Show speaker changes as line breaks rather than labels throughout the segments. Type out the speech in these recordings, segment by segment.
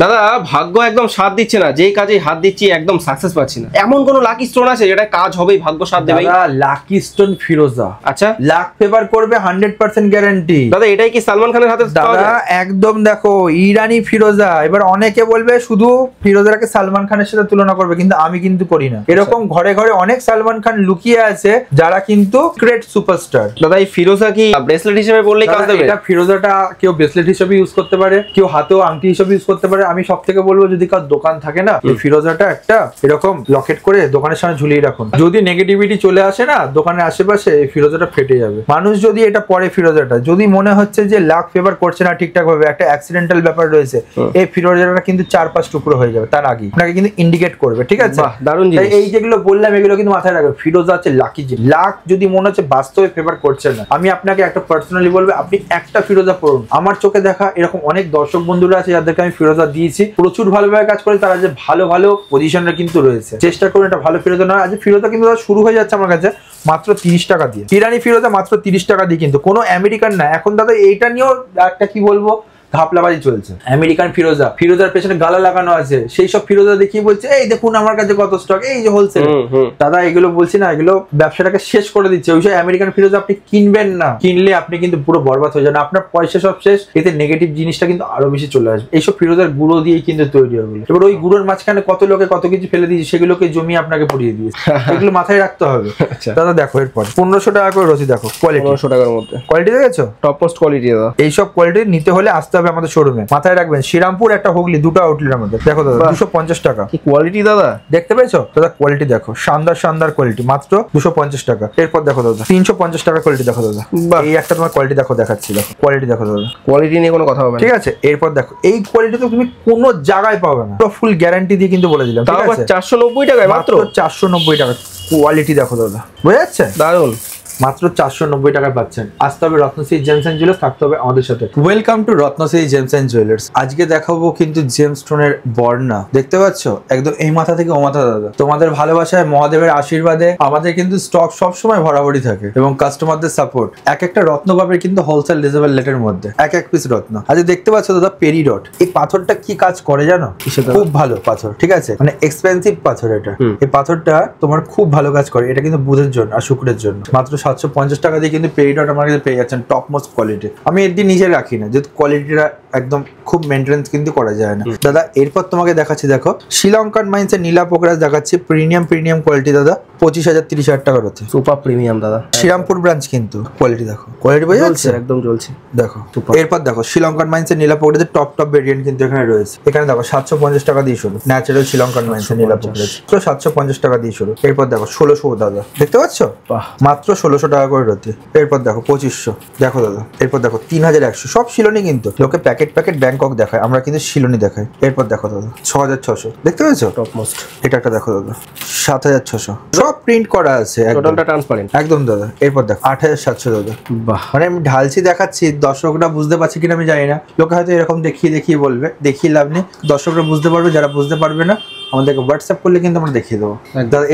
দাদা ভাগ্য একদম সাথ দিচ্ছে না, যেই কাজে হাত দিচ্ছি একদম সাকসেস পাচ্ছি না। এমন কোন লাকি স্টোন আছে যেটা কাজ হবেই, ভাগ্য সাথ দেবে?
লাকি স্টোন ফিরোজা,
আচ্ছা,
লাক ফেভার করবে 100% গ্যারান্টি।
দাদা এটাই কি সালমান খানের হাতে?
দাদা একদম দেখো ইরানি ফিরোজা। এবার অনেকে বলবে শুধু ফিরোজাকে সালমান খানের সাথে তুলনা করবে, কিন্তু আমি কিন্তু করি না। এরকম ঘরে ঘরে অনেক সালমান খান লুকিয়ে আছে যারা কিন্তু গ্রেট সুপারস্টার।
দাদা এই ফিরোজা কি ব্রেসলেট হিসেবে বললেই কাজ দেবে?
এটা ফিরোজাটা কেউ ব্রেসলেট হিসেবে ইউজ করতে পারে, কেউ হাতেও আংটি হিসেবে ইউজ করতে পারে। আমি সব থেকে বলবো, যদি কার দোকান থাকে না, এই ফিরোজাটা একটা এরকম লকেট করে দোকানের সামনে ঝুলিয়ে রাখুন। যদি নেগেটিভিটি চলে আসে না দোকানের আশেপাশে, এই ফিরোজাটা ফেটে যাবে। মানুষ যদি এটা পরে ফিরোজাটা যদি মনে হচ্ছে যে লাক ফেভার করছে না ঠিকঠাক ভাবে, একটা অ্যাক্সিডেন্টাল ব্যাপার রয়েছে, এই ফিরোজাটা কিন্তু 4-5 টুকরো হয়ে যাবে তার আগে, আপনাকে কিন্তু ইন্ডিকেট করবে। ঠিক আছে,
দারুণ জিনিস।
এই যেগুলো বললাম এগুলো কিন্তু মাথায় রাখবে। ফিরোজা হচ্ছে লাকি জিনিস। লাক যদি মনে হচ্ছে বাস্তবে ফেভার করছে না, আমি আপনাকে একটা পার্সোনালি বলবো, আপনি একটা ফিরোজা পড়ুন। আমার চোখে দেখা এরকম অনেক দর্শক বন্ধুরা আছে যাদেরকে আমি ফিরোজা দিয়েছি, প্রচুর ভালোভাবে কাজ করে, তারা যে ভালো ভালো পজিশনে কিন্তু রয়েছে। চেষ্টা করুন এটা ভালো ফিরোজা না। আজ ফিরোজা কিন্তু শুরু হয়ে যাচ্ছে আমার কাছে মাত্র 30 টাকা দিয়ে। ইরানি ফিরোজা মাত্র 30 টাকা দিয়ে, কিন্তু কোনো আমেরিকান না। এখন দাদা এইটা নিয়েও একটা কি বলবো, ঘাপলাবাজি চলছে। আমেরিকান ফিরোজা, ফিরোজার পেছনে গালা লাগানো আছে, সেই সব ফিরোজা দেখিয়ে বলছে এই দেখুন আমার কাছে কত স্টক, এই যে হোলসেল। দাদা এগুলো বলছি না, এগুলো ব্যবসাটাকে শেষ করে দিচ্ছে। ওই সব আমেরিকান ফিরোজা আপনি কিনবেন না, কিনলে আপনি কিন্তু পুরো বরবাদ হয়ে যান, আপনার পয়সা সব শেষ। এতে নেগেটিভ জিনিসটা কিন্তু আরো বেশি চলে আসবে। এইসব ফিরোজার গুঁড়ো দিয়েই কিন্তু তৈরি হবে। এবার ওই গুঁড়োর মাঝখানে কত লোকে কত কিছু ফেলে দিয়েছে, সেগুলোকে জমিয়ে আপনাকে পড়িয়ে দিয়েছে। এগুলো মাথায় রাখতে হবে। দাদা দেখো এরপর 1500 টাকা করে রসিদ। দেখো কোয়ালিটি,
1500 টাকার মধ্যে
কোয়ালিটি দেখেছো,
টপ মোস্ট কোয়ালিটি। দাদা
এইসব কোয়ালিটি নিতে হলে আসতে হবে আমাদের শোরুমে। মাথায় রাখবেন, শ্রীরামপুর একটা হুগলি, দুটো আউটলেটের মধ্যে। দেখো দাদা 250 টাকা
কি কোয়ালিটি দাদা,
দেখতে পেয়েছো দাদা? কোয়ালিটি দেখো, শানদার কোয়ালিটি, মাত্র 250 টাকা। এরপর দেখো দাদা 350 টাকা কোয়ালিটি। দেখো দাদা এই একটা তোমার কোয়ালিটি দেখো, দেখাচ্ছি। দেখো কোয়ালিটি দেখো দাদা,
কোয়ালিটি নিয়ে কোনো কথা হবে না,
ঠিক আছে? এরপর দেখো এই কোয়ালিটি তো তুমি কোনো জায়গায় পাবে না, তো ফুল গ্যারান্টি দিয়ে কিন্তু বলে দিলাম।
তাও আবার 490 টাকায়, মাত্র
490 টাকা। কোয়ালিটি দেখো দাদা, বুঝা যাচ্ছে?
দারুন।
মাত্র 490 টাকায় পাচ্ছেন। আসতে হবে রত্নশ্রী জেমস এন্ড জুয়েলার্স, থাকতে হবে আমাদের সাথে। Welcome to Ratnashree gems and jewellers. আজকে দেখাবো কিন্তু জেমস স্টোনের বর্ণা। দেখতে পাচ্ছ একদম এই মাথা থেকে ও মাথা। দাদা তোমাদের ভালোবাসায়, মহাদেবের আশীর্বাদে আমাদের কিন্তু স্টক সবসময় ভরাভরি থাকে, এবং কাস্টমারদের সাপোর্ট। এক একটা রত্ন পাবে কিন্তু হোলসেল রিজনেবল রেটের মধ্যে, এক পিস রত্ন। আজ দেখতে পাচ্ছ দাদা পেরিডট। এই পাথরটা কি কাজ করে জানো? খুব ভালো পাথর, ঠিক আছে? মানে এক্সপেন্সিভ পাথর এটা। এই পাথরটা তোমার খুব ভালো কাজ করে। এটা কিন্তু বুধের জন্য আর শুক্রের জন্য। মাত্র 750 টাকা দিয়ে কিন্তু পেরিডট আমার কাছে পেয়ে যাচ্ছেন, টপ মোস্ট কোয়ালিটি। আমি এর দিয়ে নিজে রাখি না, যেহেতু কোয়ালিটিটা একদম খুব মেনটেন্স কিন্তু করা যায় না। দাদা এরপর তোমাকে দেখাচ্ছি, দেখো শ্রীলঙ্কান মাইন্সের নীলা পোকরাজ দেখাচ্ছি, প্রিমিয়াম কোয়ালিটি দাদা। 25,000-30,000 টাকার হচ্ছে,
সুপার প্রিমিয়াম দাদা।
শ্রীরামপুর ব্রাঞ্চ কিন্তু। কোয়ালিটি দেখো, কোয়ালিটি বোঝা যাচ্ছে?
একদম জ্বলছে।
দেখো এরপর দেখো শ্রীলঙ্কান মাইন্সের নীলা পোকরাজের টপ ভেরিয়েন্ট কিন্তু এখানে রয়েছে। এখানে দেখো 750 টাকা দিয়ে শুরু, ন্যাচারাল শ্রীলঙ্কান মাইন্সের নীলা পোকরাজ। তো 750 টাকা দিয়ে শুরু। এরপর দেখো 1600 দাদা, দেখতে পাচ্ছ? মাত্র 1600 টাকা করে রতি। এরপর দেখো 2500। দেখো দাদা এরপর দেখো 3100। সব শিলনি কিন্তু, লোকে প্যাকেট ব্যাংকক দেখায়, আমরা কিন্তু শিলনি দেখাই। এরপর দেখো দাদা 6600, দেখতে পেয়েছো?
Top most.
এটা একটা দেখো দাদা 7600, সব প্রিন্ট করা আছে,
টোটালটা ট্রান্সপারেন্ট
একদম দাদা। এরপর দেখো 8700 দাদা।
বাহ,
মানে আমি ঢালছি দেখাচ্ছি, দর্শকরা বুঝতে পারছে কিনা আমি জানি না। লোকে হয়তো এরকম দেখিয়ে বলবে, দেখিয়ে লাভ নেই। দর্শকরা বুঝতে পারবে, যারা বুঝতে পারবে না আমাদেরকে হোয়াটসঅ্যাপ করলে কিন্তু আমরা দেখিয়ে দেবো।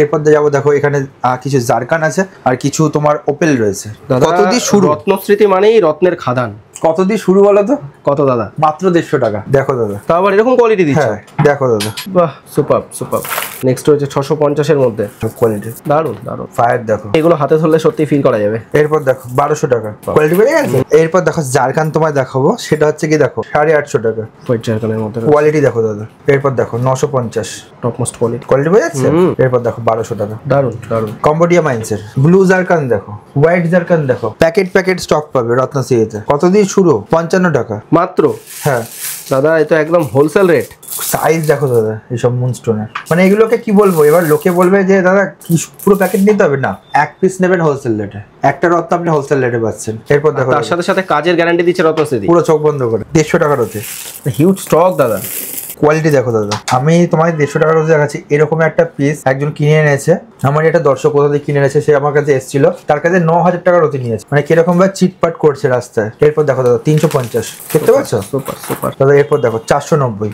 এরপর যাবো, দেখো এখানে কিছু জারকান আছে আর কিছু তোমার ওপেল রয়েছে। কত দিয়ে শুরু?
রত্নস্মৃতি মানেই রত্নের খাদান।
কত দিয়ে শুরু বলো তো?
কত দাদা?
মাত্র 150 টাকা। দেখো দাদা,
তা আবার এরকম কোয়ালিটি দিচ্ছে?
দেখো দাদা,
বাহ, সুপার। নেক্সট হচ্ছে 650 এর মধ্যে
কোয়ালিটি,
দারুন।
ফায়ার দেখো,
এগুলো হাতে ধরলে সত্যি ফিল করা যাবে।
এরপর দেখো 1200 টাকা কোয়ালিটি বেড়ে গেছে। এরপর দেখো জারকান তোমায় দেখাবো, সেটা হচ্ছে কি দেখো 850 টাকা
হোয়াইট জারকানের মধ্যে
কোয়ালিটি। দেখো দাদা এরপর দেখো 950,
টপ মোস্ট কোয়ালিটি
বেড়ে যাচ্ছে। এরপর দেখো 1200 টাকা,
দারুন।
কম্বোডিয়া মাইন্সের ব্লু জারকান দেখো, হোয়াইট জারকান দেখো, প্যাকেট স্টক পাবে রত্নশ্রীতে। কত দিয়ে শুরু? 55 টাকা মাত্র। হ্যাঁ
দাদা, এ তো একদম হোলসেল রেট।
সাইজ দেখো দাদা এইসব মুনস্টোনের, মানে এগুলোকে কি বলবো, এবার লোকে বলবে যে দাদা কি পুরো প্যাকেট নিতে হবে না, এক পিস নেবেন হোলসেল রেটে, একটা রত্ন আপনি হোলসেল রেটে পাচ্ছেন। এরপর দেখো
তার সাথে কাজের গ্যারান্টি দিচ্ছে রত্নশ্রী,
পুরো চোখ বন্ধ করে। 150 টাকার হচ্ছে,
হিউজ স্টক দাদা।
কোয়ালিটি দেখো দাদা, আমি তোমাকে 150 টাকার রোজে দেখাচ্ছি। এরকম একটা পিস একজন কিনে এনেছে, আমার এটা দর্শক কোথা থেকে কিনে এনেছে, সে আমার কাছে এসেছিল, তার কাছে 9000 টাকার রতি নিয়েছে। মানে কিরকম ভাবে চিটপাট করছে রাস্তায়। এরপর দেখো দাদা 350, দেখতে পাচ্ছ?
সুপার
দাদা এরপর দেখো 490।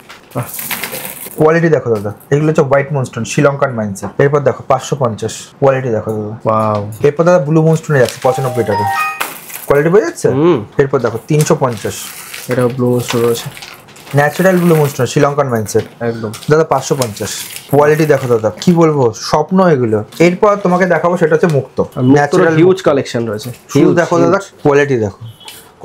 কোয়ালিটি দেখো দাদা, এগুলো হচ্ছে হোয়াইট মুনস্টোন শ্রীলঙ্কান মাইন্সের। এরপর দেখো 550, কোয়ালিটি দেখো দাদা।
ওয়াও।
এরপর দাদা ব্লু মুনস্টোনে যাচ্ছে 95 টাকা, কোয়ালিটি বোঝা যাচ্ছে? এরপর দেখো 350,
এটা ব্লু মুনস্টোন রয়েছে।
Natural blue moonstone Sri Lankan mindset
একদম
দাদা 550। কোয়ালিটি দেখো দাদা, কি বলবো, স্বপ্ন এগুলো। এরপর তোমাকে দেখাবো সেটা হচ্ছে মুক্তো,
ন্যাচারাল হিউজ কালেকশন রয়েছে।
শুরু দেখো দাদা, কোয়ালিটি দেখো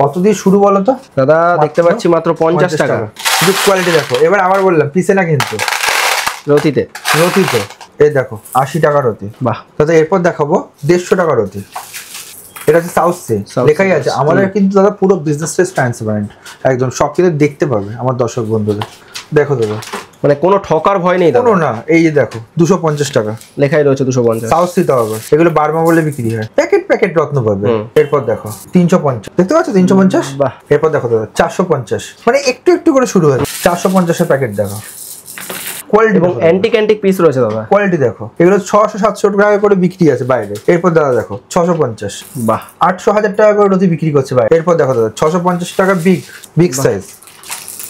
কত দিয়ে শুরু বলো তো
দাদা, দেখতে পাচ্ছি মাত্র 50 টাকা।
শুধু কোয়ালিটি দেখো। এবার আবার বললাম পিসে না কিন্তু,
রতিতে
রতিতে এই দেখো 80 টাকা রতি।
বাহ
দাদা এরপর দেখাবো 150 টাকা রতি। এটা হচ্ছে সাউথ সি,
South
লেখাই
Sea,
আছে আমাদের কিন্তু দাদা পুরো বিজনেস ট্রান্সপারেন্ট একদম, সব কিছু দেখতে পাবে আমার দর্শক বন্ধুদের। দেখো দাদা
মানে কোনো ঠকার ভয় নেই দাদা।
কোনো না, এই যে দেখো 250 টাকা
লেখাই রয়েছে 250।
সাউথ সি তো আবার এগুলো বার্মা বলে বিক্রি হয়, প্যাকেট প্যাকেট রত্ন পাবে। এরপর দেখো 350, দেখতে পাচ্ছ 350।
বাহ।
এরপর দেখো দাদা 450, মানে একটু একটু করে শুরু হয়। 450 এর প্যাকেট দেখো, কোয়ালিটি
এবং অ্যান্টিক পিস রয়েছে দাদা।
কোয়ালিটি দেখো, এগুলো 600-700 টাকা করে বিক্রি আছে বাইরে। এরপর দাদা দেখো 650,
বাহ
800-1000 টাকা করে রতি বিক্রি করছে বাইরে। এরপর দেখো দাদা 650 টাকা বিগ সাইজ।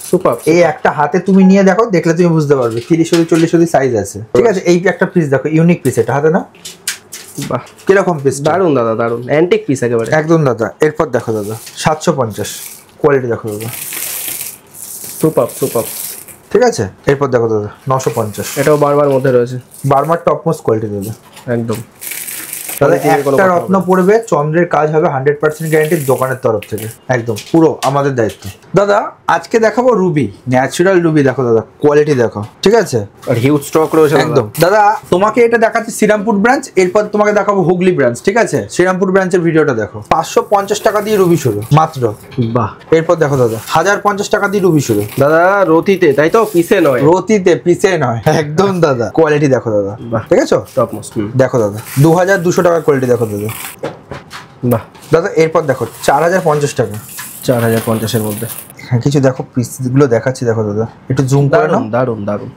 সুপার।
এই একটা হাতে তুমি নিয়ে দেখো, দেখলে তুমি বুঝতে পারবে 30-40 সাইজ আছে, ঠিক আছে। এই একটা পিস দেখো, ইউনিক পিস, এটা হাতে না,
বাহ
কিরকম পিস,
দারুন দাদা, দারুন অ্যান্টিক পিস একেবারে
একদম দাদা। এরপর দেখো দাদা 750, কোয়ালিটি দেখো দাদা,
সুপার সুপার।
ঠিক আছে। এরপর দেখো দাদা 950,
এটাও বারবার মধ্যে রয়েছে,
বার্মার টপ মোস্ট কোয়ালিটি দাদা।
একদম
তাহলে একটা রত্ন পড়বে, চন্দ্রের কাজ হবে 100% গ্যারান্টি দোকানের তরফ থেকে, একদম পুরো আমাদের দায়িত্ব। দাদা আজকে দেখাবো রুবি, ন্যাচারাল রুবি দেখো দাদা, কোয়ালিটি দেখো, ঠিক আছে।
আর হিউজ স্টক রয়েছে
একদম দাদা। তোমাকে এটা দেখাচ্ছি শ্রীরামপুর ব্রাঞ্চ, এরপর তোমাকে দেখাবো হুগলি ব্রাঞ্চ, ঠিক আছে। শ্রীরামপুর ব্রাঞ্চের ভিডিওটা দেখো, 550 টাকা দিয়ে রুবি শুরু মাত্র।
বাহ।
এরপর দেখো দাদা 1050 টাকা দিয়ে রুবি শুরু
দাদা রতিতে, তাই তো, পিসে নয়,
রতিতে, পিসে নয়, একদম দাদা। কোয়ালিটি দেখো দাদা,
বাহ।
ঠিক আছে।
Top most.
দেখো দাদা 2200 টাকা কোয়ালিটি দেখো দাদা।
বাহ
দাদা এরপর দেখো 4050 টাকা,
4050 এর মধ্যে।
হ্যাঁ কিছু দেখো পিসগুলো দেখাচ্ছি, দেখো দাদা একটু জুম করে নাও,
দারুন দারুন দারুন,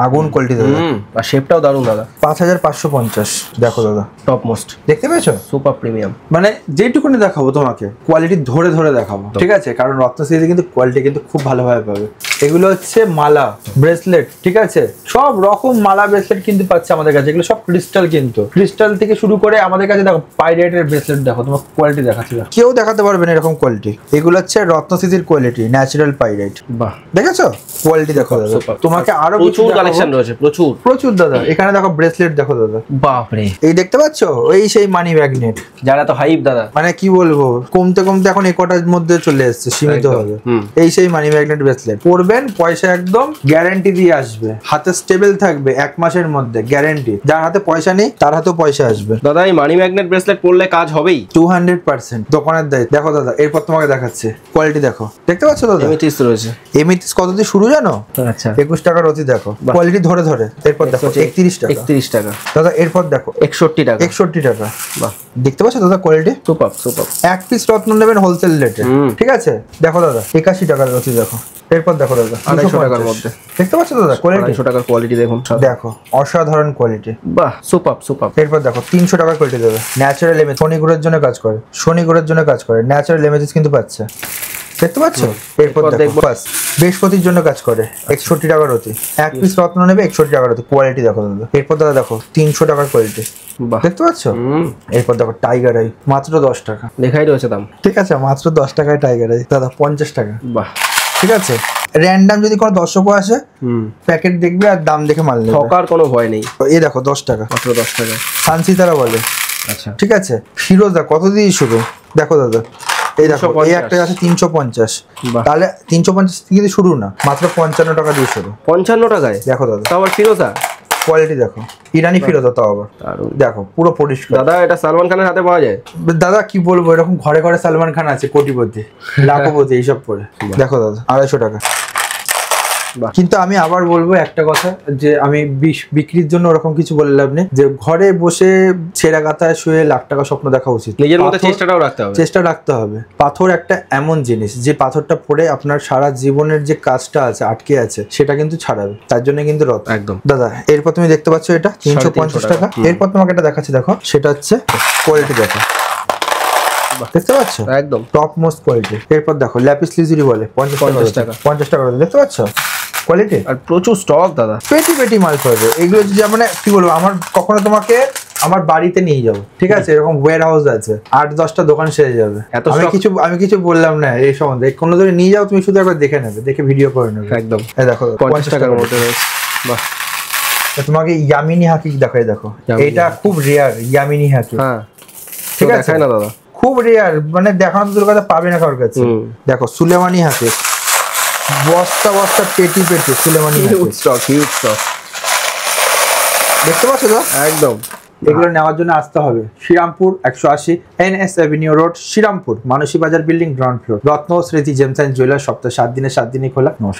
আগুন কোয়ালিটি দাদা।
আর শেপটাও দারুন দাদা।
5550 দেখো দাদা,
টপ মোস্ট,
দেখতে পেয়েছো,
সুপার প্রিমিয়াম।
মানে যেটুকুনি দেখাবো তোমাকে কোয়ালিটি ধরে ধরে দেখাবো, ঠিক আছে। কারণ রত্ন সিরিজে কিন্তু কোয়ালিটি কিন্তু খুব ভালোভাবে পাবে। এগুলো হচ্ছে মালা ব্রেসলেট, ঠিক আছে। সব রকম মালা ব্রেসলেট কিন্তু পাচ্ছে আমাদের কাছে, এগুলো সব ক্রিস্টাল, কিন্তু ক্রিস্টাল থেকে শুরু করে আমাদের কাছে দেখো পাইরেটের ব্রেসলেট দেখো, তোমার কোয়ালিটি দেখাচ্ছি, কেউ দেখাতে পারবে না এরকম কোয়ালিটি। এগুলো হচ্ছে রত্ন সিরিজের কোয়ালিটি, ন্যাচারাল পাইরেট।
বাহ,
দেখেছো কোয়ালিটি দেখো দাদা। তোমাকে আরো
প্রচুর কালেকশন রয়েছে, প্রচুর
প্রচুর দাদা। এখানে দেখো ব্রেসলেট দেখো দাদা,
বাপ রে,
এই দেখতে পাচ্ছো, এই সেই মানি ম্যাগনেট,
যারা তো হাইপ দাদা,
মানে কি বলবো, কমতে কমতে এখন একটার মধ্যে চলে এসেছে, সীমিত হবে। এই সেই মানি ম্যাগনেট ব্রেসলেট পরবেন, পয়সা একদম গ্যারান্টি দিয়ে আসবে, হাতে স্টেবল থাকবে 1 মাসের মধ্যে গ্যারান্টি। যার হাতে পয়সা নেই তার হাতেও পয়সা আসবে।
দাদা এই মানি ম্যাগনেট ব্রেসলেট পরলে কাজ হবেই
200% দোকানের দায়িত্ব। দেখো দাদা এরপর তোমাকে দেখাচ্ছে কোয়ালিটি দেখো, দেখতে পাচ্ছ দাদা,
এমিথিস্ট রয়েছে।
এমিথিস্ট কত দিয়ে শুরু জানো?
আচ্ছা
21 টাকার অতি দেখো, কোয়ালিটি ধরে ধরে। এরপর দেখো 31 টাকা,
31 টাকা
দাদা। এরপর দেখো
61 টাকা,
61 টাকা।
বাহ,
দেখতে পাচ্ছ দাদা কোয়ালিটি,
সুপার সুপার।
এক পিস রত্ন নেবেন হোলসেল রেটে, ঠিক আছে। দেখো দাদা 81 টাকার রতি দেখো। এরপর দেখো দাদা
250 টাকার মধ্যে,
দেখতে পাচ্ছ দাদা কোয়ালিটি,
250 টাকার কোয়ালিটি দেখুন,
দেখো অসাধারণ কোয়ালিটি।
বাহ, সুপার সুপার।
এরপর দেখো 300 টাকার কোয়ালিটি দেবে, ন্যাচারাল এমএজ, শনিগুড়ের জন্য কাজ করে, শনিগুড়ের জন্য কাজ করে, ন্যাচারাল এমএজ কিন্তু পাচ্ছে, দেখতে পাচ্ছ। এরপর দেখো বাস বৃহস্পতির জন্য কাজ করে, 61 টাকার রতি। এক পিস রত্ন নেবে 61 টাকার রতি, কোয়ালিটি দেখো দাদা। এরপর দাদা দেখো 300 টাকার কোয়ালিটি, দেখতে পাচ্ছ। এরপর দেখো টাইগার আই, মাত্র 10 টাকা,
লেখাই রয়েছে দাম,
ঠিক আছে। মাত্র 10 টাকায় টাইগার আই দাদা, 50 টাকা।
বাহ,
ঠিক আছে। র্যান্ডাম যদি কোনো দর্শকও আসে, প্যাকেট দেখবে আর দাম দেখে মাল নেবে,
ঠকার কোনো ভয় নেই।
এই দেখো 10 টাকা,
মাত্র 10 টাকা।
সানসিতারা বলে,
আচ্ছা
ঠিক আছে। ফিরোজা কত দিয়ে শুরু, দেখো দাদা। এই দেখো এই একটা আছে 350, তাহলে 350 থেকে শুরু না, মাত্র 55 টাকা দিয়ে শুরু।
55 টাকায়
দেখো দাদা,
তাও আবার ফিরোজা,
কোয়ালিটি দেখো, ইরানি ফিরোজা তাও আবার, দেখো পুরো পরিষ্কার।
দাদা এটা সালমান খানের হাতে পাওয়া যায়?
দাদা কি বলবো, এরকম ঘরে ঘরে সালমান খান আছে, কোটিপতি, লাখপতি, এইসব পরে। দেখো দাদা 250 টাকা। কিন্তু আমি আবার বলবো একটা কথা, যে আমি বিক্রির জন্য ওরকম কিছু বলে লাভ নেই, যে ঘরে বসে ছেঁড়া গাথায় শুয়ে লাখ টাকা স্বপ্ন দেখা উচিত,
নিজের মধ্যে চেষ্টাটাও রাখতে হবে,
চেষ্টা রাখতে হবে। পাথর একটা এমন জিনিস, যে পাথরটা পড়ে আপনার সারা জীবনের যে কাজটা আছে আটকে আছে সেটা কিন্তু ছাড়াবে, তার জন্য কিন্তু রথ।
একদম
দাদা এরপর তুমি দেখতে পাচ্ছ এটা 350 টাকা। এরপর তোমাকে এটা দেখাচ্ছি, দেখো সেটা হচ্ছে কোয়ালিটি দেখো, দেখতে পাচ্ছ,
একদম
টপ মোস্ট কোয়ালিটি। এরপর দেখো ল্যাপিস লিজুরি বলে, 50 টাকা, 50 টাকা, দেখতে পাচ্ছ কোয়ালিটি।
আর প্রচুর স্টক দাদা,
পেটি পেটি মাল পাবে এগুলো। যে মানে কি বলবো, আমার কখনো তোমাকে আমার বাড়িতে নিয়ে যাবো, ঠিক আছে? এরকম ওয়্যার হাউস আছে, 8-10টা দোকান সেরে যাবে।
এত
আমি কিছু বললাম না এই সম্বন্ধে, কোনো ধরে নিয়ে যাও, তুমি শুধু একবার দেখে নেবে, দেখে ভিডিও করে নেবে।
একদম
এই দেখো
50 টাকার মধ্যে রয়েছে। বাহ,
তোমাকে ইয়ামিনী হাকি দেখাই, দেখো
ইয়ামিনী
এটা খুব রেয়ার, ইয়ামিনী হাকি।
হ্যাঁ
ঠিক আছে,
দেখায় না দাদা,
খুব রেয়ার, মানে দেখানো তোর কাছে পাবে না কারোর কাছে। দেখো সুলেমানি হাকি, বস্তা বস্তা পেটি পেটি সুলেমানি হাকি,
হিউজ স্টক।
দেখতে পাচ্ছ তো?
একদম।
এগুলো নেওয়ার জন্য আসতে হবে Serampore 180 NS avenue road, Serampore, Manasi Bazar building, ground floor. রত্ন স্মৃতি জেমস অ্যান্ড জুয়েলার্স, সপ্তাহে 7 দিনে 7 দিনই খোলা। নমস্কার।